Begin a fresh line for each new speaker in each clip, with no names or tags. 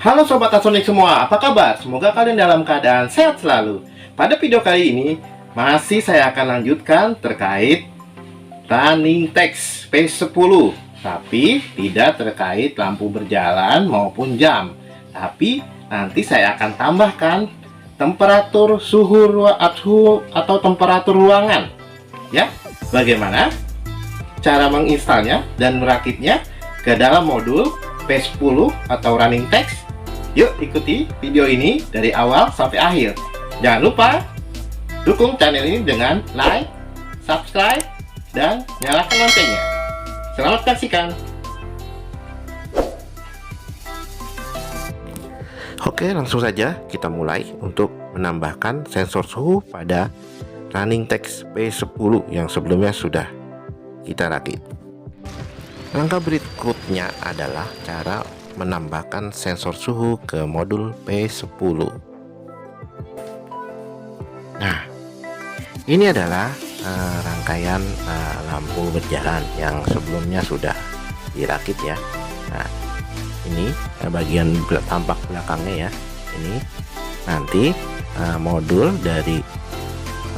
Halo Sobat Asonik semua, apa kabar? Semoga kalian dalam keadaan sehat selalu. Pada video kali ini, masih saya akan lanjutkan terkait running text P10, tapi tidak terkait lampu berjalan maupun jam. Tapi nanti saya akan tambahkan temperatur suhu atau temperatur ruangan. Ya, bagaimana cara menginstalnya dan merakitnya ke dalam modul P10 atau running text? Yuk ikuti video ini dari awal sampai akhir. Jangan lupa dukung channel ini dengan like, subscribe, dan nyalakan loncengnya. Selamat saksikan. Oke, langsung saja kita mulai untuk menambahkan sensor suhu pada running text P10 yang sebelumnya sudah kita rakit. Langkah berikutnya adalah cara menambahkan sensor suhu ke modul P10. Nah, ini adalah rangkaian lampu berjalan yang sebelumnya sudah dirakit ya. Nah, ini bagian tampak belakangnya ya. Ini nanti modul dari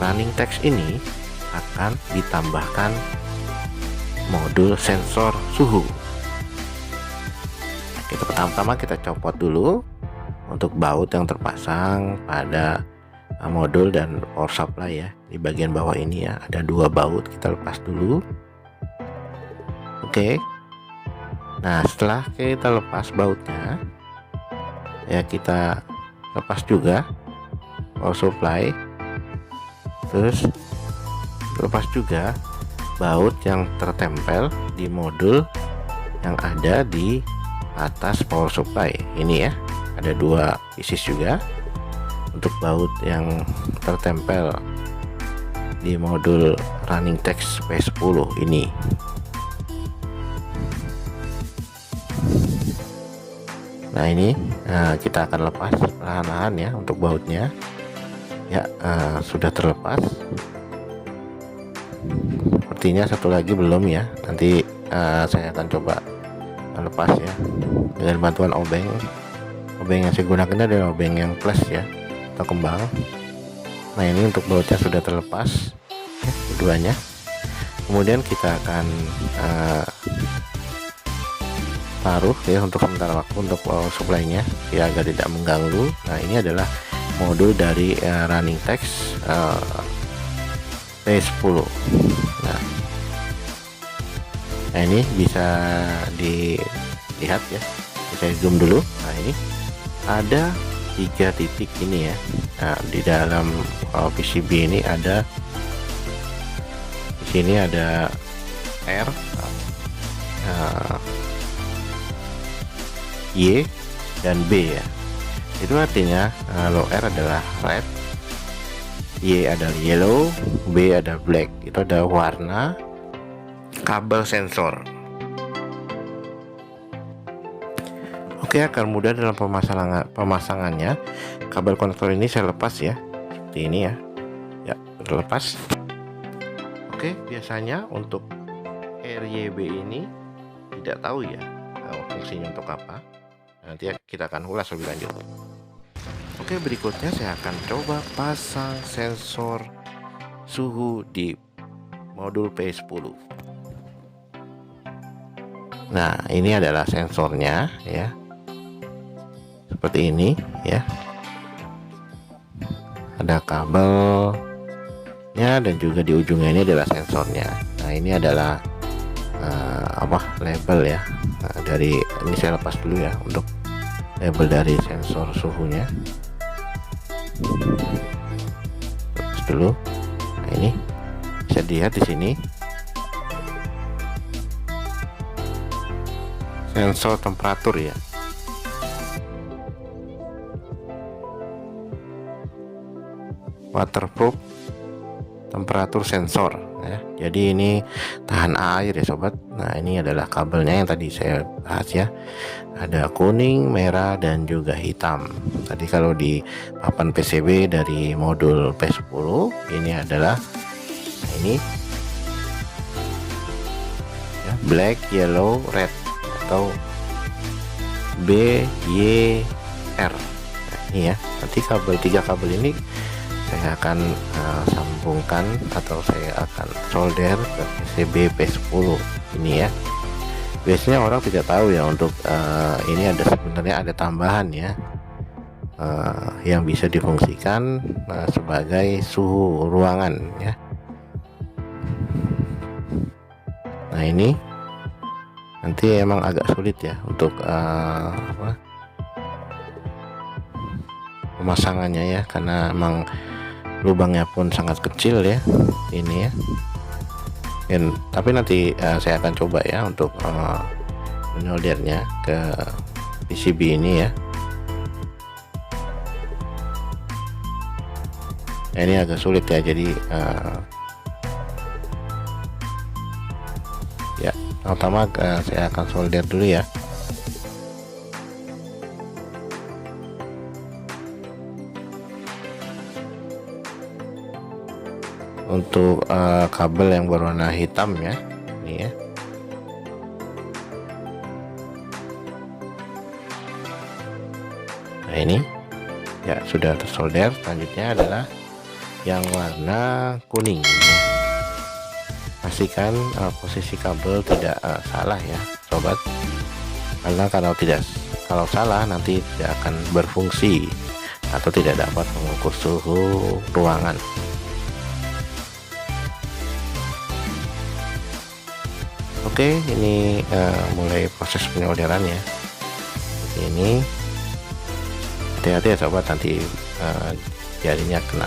running text ini akan ditambahkan modul sensor suhu. Pertama-tama kita copot dulu untuk baut yang terpasang pada modul dan power supply ya. Di bagian bawah ini ya ada dua baut, kita lepas dulu. Oke. Nah, setelah kita lepas bautnya ya, kita lepas juga power supply, terus lepas juga baut yang tertempel di modul yang ada di atas power supply ini ya. Ada dua pieces juga untuk baut yang tertempel di modul running text P10 ini. Nah, ini kita akan lepas perlahan-lahan ya untuk bautnya ya. Sudah terlepas. Sepertinya satu lagi belum ya. Nanti saya akan coba lepas ya dengan bantuan obeng. Obeng yang saya gunakan adalah obeng yang plus ya, atau kembang. Nah, ini untuk bautnya sudah terlepas ya, keduanya. Kemudian kita akan taruh ya untuk sementara waktu untuk power supply-nya ya, agar tidak mengganggu. Nah, ini adalah modul dari running text P10. Nah, ini bisa dilihat ya, saya zoom dulu. Nah, ini ada 3 titik ini ya. Nah, di dalam PCB ini ada, di sini ada R, Y dan B ya. Itu artinya low R adalah red, Y adalah yellow, B ada black. Itu ada warna kabel sensor. Oke, agar mudah dalam pemasangannya, kabel konektor ini saya lepas ya, seperti ini ya. Ya, terlepas. Oke, biasanya untuk RYB ini tidak tahu ya fungsinya untuk apa. Nanti kita akan ulas lebih lanjut. Oke, berikutnya saya akan coba pasang sensor suhu di modul P10. Nah, ini adalah sensornya ya, seperti ini ya. Ada kabelnya dan juga di ujungnya ini adalah sensornya. Nah, ini adalah label ya. Nah, dari ini saya lepas dulu ya untuk label dari sensor suhunya. Lepas dulu. Nah, ini bisa dilihat di sini sensor temperatur ya. Waterproof temperatur sensor ya. Jadi ini tahan air ya sobat. Nah, ini adalah kabelnya yang tadi saya bahas ya. Ada kuning, merah, dan juga hitam. Tadi kalau di papan PCB dari modul P10 ini adalah, nah ini black, yellow, red atau B, Y, R. Nah, ini ya, nanti tiga kabel ini saya akan sambungkan atau saya akan solder ke PCB P10 ini ya. Biasanya orang tidak tahu ya, untuk ini sebenarnya ada tambahan ya, yang bisa difungsikan sebagai suhu ruangan ya. Nah, ini nanti emang agak sulit ya untuk pemasangannya ya, karena emang lubangnya pun sangat kecil ya ini ya. Tapi nanti saya akan coba ya untuk menyoldernya ke PCB ini ya. Nah, ini agak sulit ya, jadi ya pertama saya akan solder dulu ya. Untuk kabel yang berwarna hitam ya, ini ya. Nah, ini ya sudah tersolder. Selanjutnya adalah yang warna kuning ya. Pastikan posisi kabel tidak salah ya sobat, karena kalau salah nanti tidak akan berfungsi atau tidak dapat mengukur suhu ruangan. Oke, ini mulai proses penyolderan ya. Ini hati-hati ya sobat, nanti jarinya kena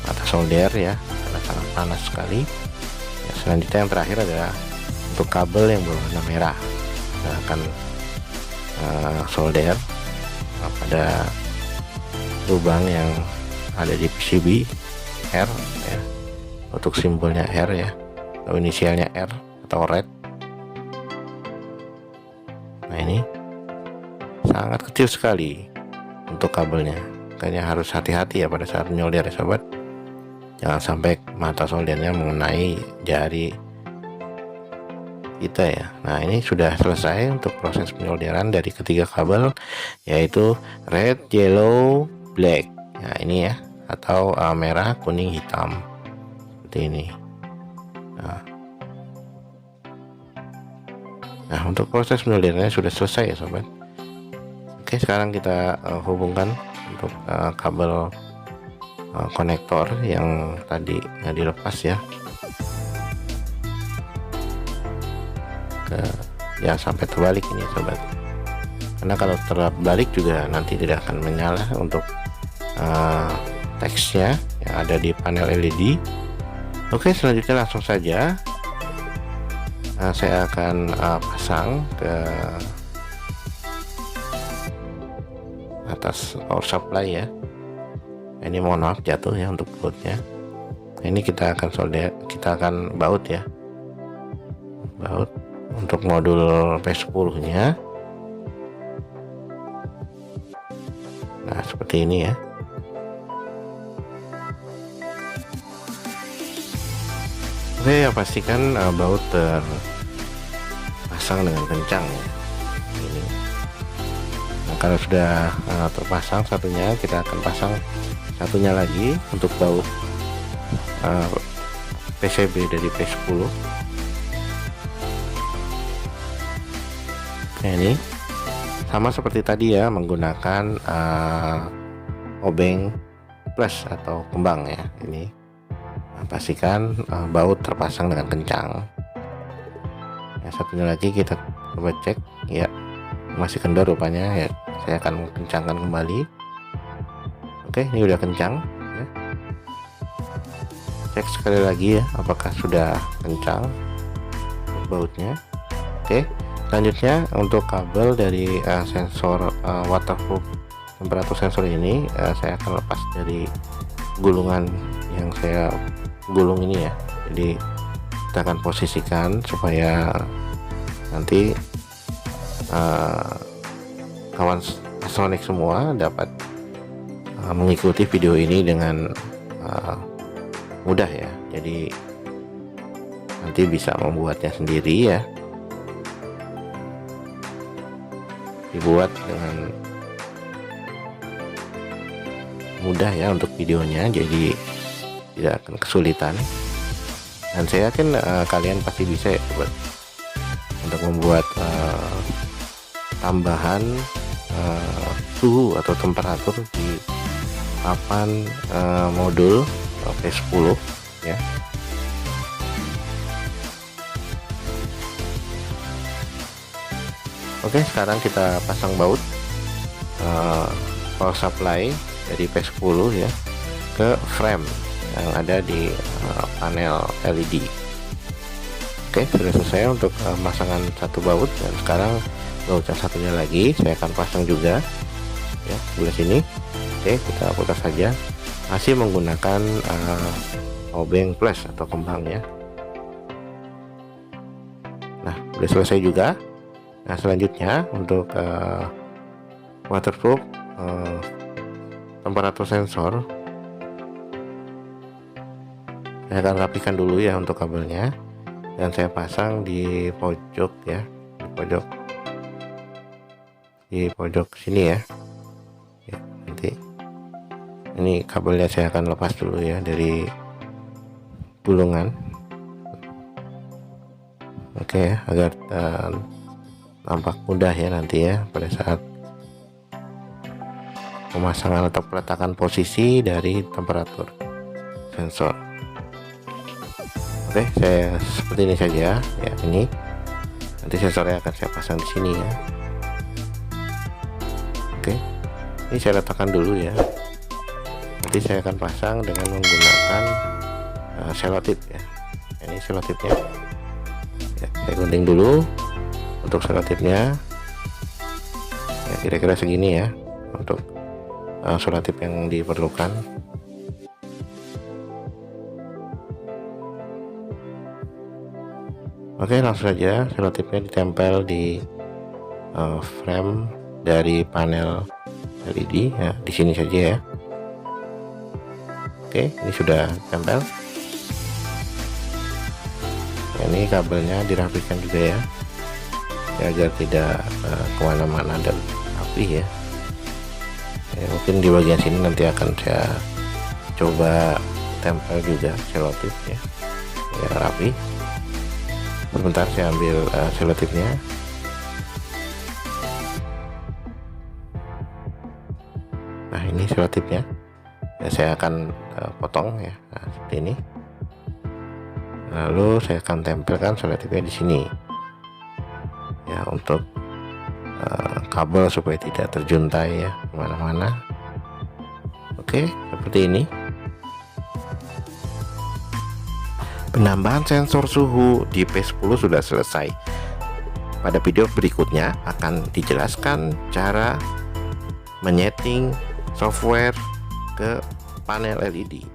mata solder ya, karena sangat panas sekali ya. Selanjutnya yang terakhir adalah untuk kabel yang berwarna merah. Kita akan solder pada lubang yang ada di PCB R ya, untuk simbolnya R ya, atau inisialnya R atau red. Nah, ini sangat kecil sekali untuk kabelnya, makanya harus hati-hati ya pada saat menyolder ya sobat. Jangan sampai mata soldernya mengenai jari kita ya. Nah, ini sudah selesai untuk proses penyolderan dari ketiga kabel, yaitu red, yellow, black. Nah, ini ya, atau merah, kuning, hitam seperti ini. Nah, untuk proses penyolderannya sudah selesai ya sobat. Oke, sekarang kita hubungkan untuk kabel konektor yang tadi dilepas ya, ya sampai terbalik ini sobat, karena kalau terbalik juga nanti tidak akan menyala untuk teksnya yang ada di panel LED. Oke, selanjutnya langsung saja saya akan pasang ke atas power supply ya. Ini mohon maaf jatuh ya untuk bautnya. Ini kita akan solder, kita akan baut ya, baut untuk modul P10 nya. Nah, seperti ini ya. Oke, ya pastikan baut terpasang dengan kencang ya. Ini. Nah, kalau sudah terpasang satunya, kita akan pasang satunya lagi untuk baut PCB dari P10. Nah, ini sama seperti tadi ya, menggunakan obeng plus atau kembang ya. Ini pastikan baut terpasang dengan kencang. Yang satunya lagi kita coba cek ya, masih kendor rupanya ya. Saya akan kencangkan kembali. Oke, ini udah kencang ya. Cek sekali lagi ya, apakah sudah kencang bautnya. Oke, selanjutnya untuk kabel dari sensor waterproof temperatur sensor ini, saya akan lepas dari gulungan yang saya gulung ini ya. Jadi kita akan posisikan supaya nanti kawan Sonic semua dapat mengikuti video ini dengan mudah ya. Jadi nanti bisa membuatnya sendiri ya, dibuat dengan
mudah ya untuk videonya, jadi tidak akan kesulitan. Dan saya yakin kalian pasti bisa ya sobat, untuk membuat tambahan suhu atau temperatur di papan modul P10 ya. Oke, sekarang kita pasang baut power supply dari P10 ya ke frame yang ada di panel LED. Oke, sudah selesai untuk pemasangan satu baut, dan sekarang baut yang satunya lagi saya akan pasang juga ya sebelah sini. Oke, kita putar saja, masih menggunakan obeng plus atau kembang ya. Nah, sudah selesai juga. Nah, selanjutnya untuk waterproof temperatur sensor, saya akan rapikan dulu ya untuk kabelnya, dan saya pasang di pojok ya, di pojok sini ya. Nanti ini kabelnya saya akan lepas dulu ya dari gulungan. Oke, agar tampak mudah ya nanti ya pada saat pemasangan atau peletakan posisi dari temperatur sensor. Oke, saya seperti ini saja ya. Ini nanti sensornya akan saya pasang di sini ya. Oke, ini saya letakkan dulu ya. Nanti saya akan pasang dengan menggunakan selotip ya. Ini selotipnya ya, saya gunting dulu untuk selotipnya ya, kira-kira segini ya untuk selotip yang diperlukan. Oke, langsung saja selotipnya ditempel di frame dari panel LED ya, di sini saja ya. Oke, ini sudah tempel. Ini kabelnya dirapikan juga ya, agar tidak kemana-mana dan rapi ya. Mungkin di bagian sini nanti akan saya coba tempel juga selotip ya, biar rapi. Sebentar, saya ambil selotipnya. Nah, ini selotipnya ya, saya akan potong ya, nah, seperti ini. Lalu saya akan tempelkan selotipnya di sini ya, untuk kabel supaya tidak terjuntai ya kemana-mana. Oke, seperti ini. Penambahan sensor suhu di P10 sudah selesai. Pada video berikutnya akan dijelaskan cara menyeting software ke panel LED.